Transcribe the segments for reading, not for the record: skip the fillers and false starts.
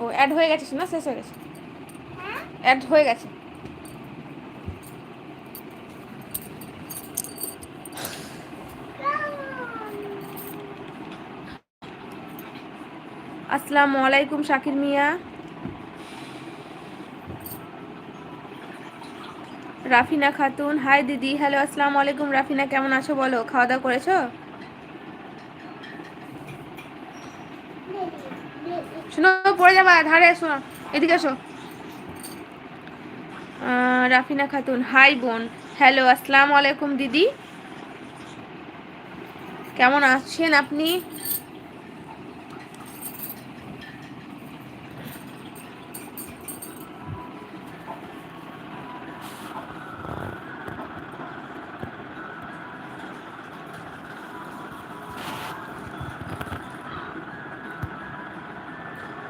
ও add হয়ে গেছে না, শেষ হয়ে গেছে? অ্যাড হয়ে গেছে। আসসালামু আলাইকুম শাকির মিয়া। রাফিনা খাতুন, হাই দিদি। হ্যালো, আসসালামু আলাইকুম রাফিনা, কেমন আছো বলো? খাওয়া দাওয়া করেছো? শোনো, পড়ে যাবা, ধারে এসো, এদিকে এসো। রাফিনা খাতুন, হাই বোন। হ্যালো, আসসালামু আলাইকুম দিদি, কেমন আছেন আপনি?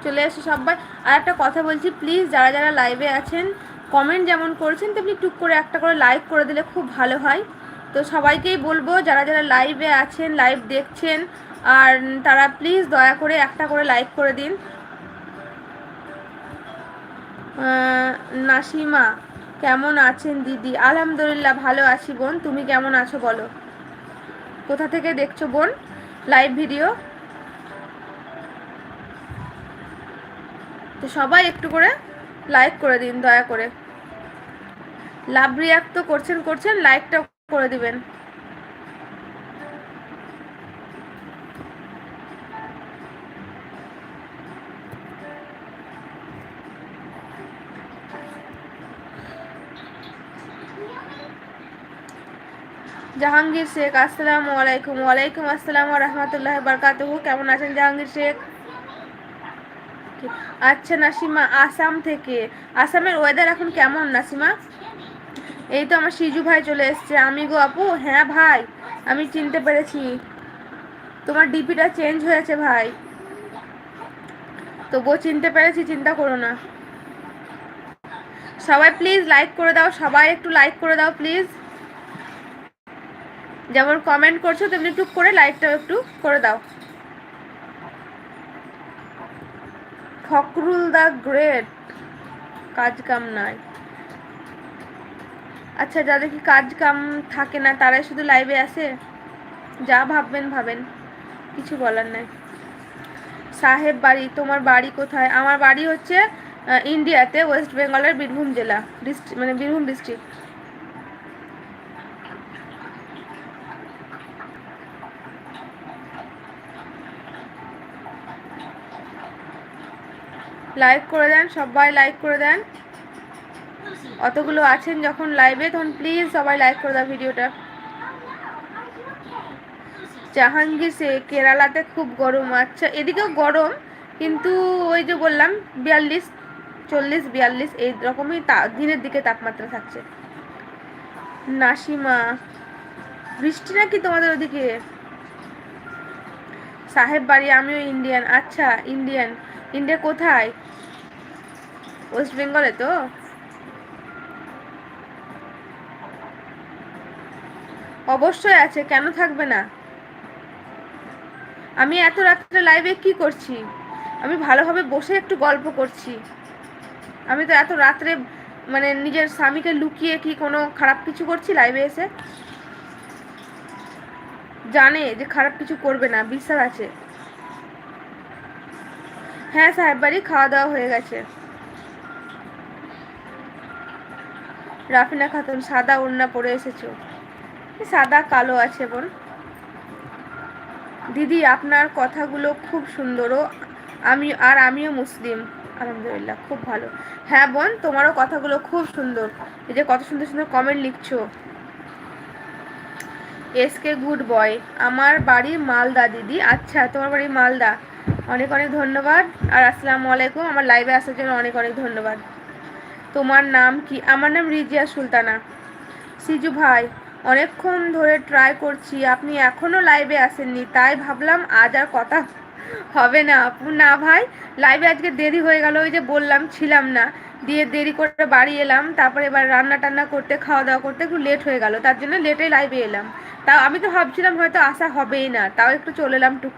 চলে এসো সবাই। আর একটা কথা বলছি, প্লিজ যারা যারা লাইভে আছেন, কমেন্ট যেমন করছেন তেমনি টুক করে একটা করে লাইক করে দিলে খুব ভালো হয়। তো সবাইকেই বলবো যারা যারা লাইভে আছেন, লাইভ দেখছেন, আর তারা প্লিজ দয়া করে একটা করে লাইক করে দিন। নাসিমা, কেমন আছেন দিদি? আলহামদুলিল্লাহ ভালো আছি বোন, তুমি কেমন আছো বলো? কোথা থেকে দেখছো বোন লাইভ ভিডিও? তো সবাই একটু করে লাইক করে দিন দয়া করে। লাভ রিয়াক্ট তো করছেন, লাইকটা করে দিবেন। জাহাঙ্গীর শেখ, আসসালামু আলাইকুম। ওয়ালাইকুম আসসালাম ওয়া রাহমাতুল্লাহি ওয়া বারাকাতুহু। কেমন আছেন জাহাঙ্গীর শেখ? আচ্ছা নাসিমা, আসাম থেকে। আসামের ওয়েদার এখন কেমন নাসিমা? এই তো আমার সিজু ভাই চলে এসছে। আমি গো আপু, হ্যাঁ ভাই আমি চিনতে পেরেছি, তোমার ডিপিটা চেঞ্জ হয়েছে ভাই, তবুও চিনতে পেরেছি, চিন্তা করো না। সবাই প্লিজ লাইক করে দাও, সবাই একটু লাইক করে দাও প্লিজ। যেমন কমেন্ট করছো তেমনি একটু করে লাইকটাও একটু করে দাও। ফকরুল দা গ্রেট, কাজ কাম নাই। আচ্ছা, যাদের কি কাজ কাম থাকে না তারাই শুধু লাইভে আসে, যা ভাববেন ভাবেন, কিছু বলার নাই। সাহেব বাড়ি, তোমার বাড়ি কোথায়? আমার বাড়ি হচ্ছে ইন্ডিয়াতে, ওয়েস্ট বেঙ্গলের বীরভূম জেলা, ডিস্ট্রিক্ট মানে বীরভূম ডিস্ট্রিক্ট। লাইক করে দেন সবাই, লাইক করে দেন। অতগুলো আছেন যখন লাইভে, তখন প্লিজ সবাই লাইক করে দাও ভিডিওটা। জাহাঙ্গীর সে, কেরালাতে খুব গরম। আচ্ছা, এদিকেও গরম, কিন্তু ওই যে বললাম 42, 40, 42 এই রকমই দিনের দিকে তাপমাত্রা থাকছে। নাসিমা, বৃষ্টি নাকি তোমাদের ওদিকে? সাহেব বাড়ি, আমিও ইন্ডিয়ান। আচ্ছা ইন্ডিয়ান, ইন্ডিয়া কোথায়? ওয়েস্ট বেঙ্গলে তো? অবশ্যই আছে, কেন থাকবে না? আমি এত রাত্রে লাইভে কি করছি? আমি ভালোভাবে বসে একটু গল্প করছি। আমি তো এত রাত্রে মানে নিজের স্বামীকে লুকিয়ে কি কোনো খারাপ কিছু করছি লাইভে এসে? জানে যে খারাপ কিছু করবে না, বিশ্বাস আছে। হ্যাঁ সাহেব বাড়ি, খাওয়া দাওয়া হয়ে গেছে। রাফিনা খাতুন, সাদা ওড়না পরে এসেছো? সাদা কালো আছে বোন। দিদি আপনার কথাগুলো খুব সুন্দর, আমিও মুসলিম। আলহামদুলিল্লাহ, খুব ভালো। হ্যাঁ বোন, তোমারও কথাগুলো খুব সুন্দর, এই যে কত সুন্দর সুন্দর কমেন্ট লিখছো। এসকে গুড বয়, আমার বাড়ি মালদা দিদি। আচ্ছা, তোমার বাড়ি মালদা, অনেক অনেক ধন্যবাদ। আর আসসালামু আলাইকুম, আমার লাইভে আসার জন্য অনেক অনেক ধন্যবাদ। তোমার নাম কি? আমার নাম রিজিয়া সুলতানা। সিজু ভাই, অনেকক্ষণ ধরে ট্রাই করছি, আপনি এখনও লাইভে আসেননি, তাই ভাবলাম আজ আর কথা হবে না। আপু না ভাই, লাইভে আজকে দেরি হয়ে গেল, ওই যে বললাম ছিলাম না, দিয়ে দেরি করে বাড়ি এলাম, তারপরে এবার রান্না টান্না করতে খাওয়া দাওয়া করতে একটু লেট হয়ে গেল, তার জন্য লেটে লাইভে এলাম। তাও আমি তো ভাবছিলাম হয়তো আসা হবেই না, তাও একটু চলে এলাম টুক